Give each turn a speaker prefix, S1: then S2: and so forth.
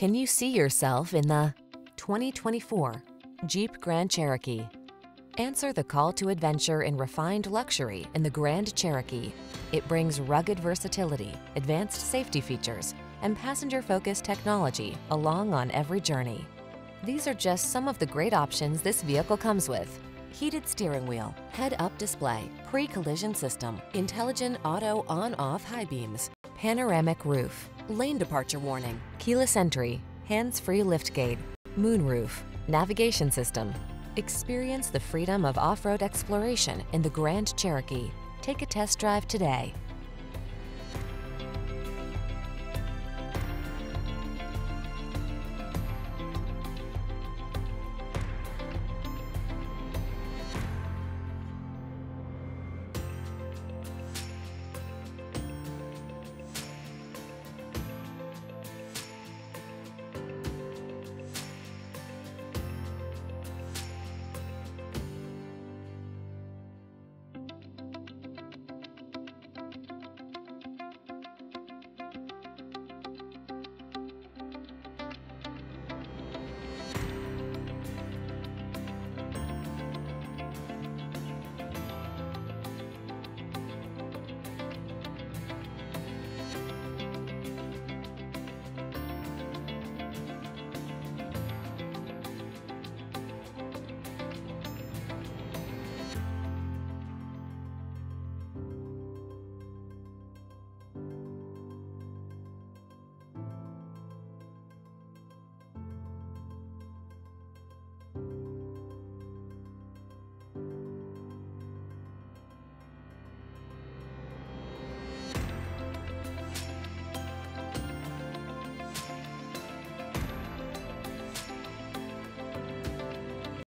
S1: Can you see yourself in the 2024 Jeep Grand Cherokee? Answer the call to adventure in refined luxury in the Grand Cherokee. It brings rugged versatility, advanced safety features, and passenger-focused technology along on every journey. These are just some of the great options this vehicle comes with: heated steering wheel, head-up display, pre-collision system, intelligent auto on-off high beams, panoramic roof, lane departure warning, keyless entry, hands-free liftgate, moonroof, navigation system. Experience the freedom of off-road exploration in the Grand Cherokee. Take a test drive today.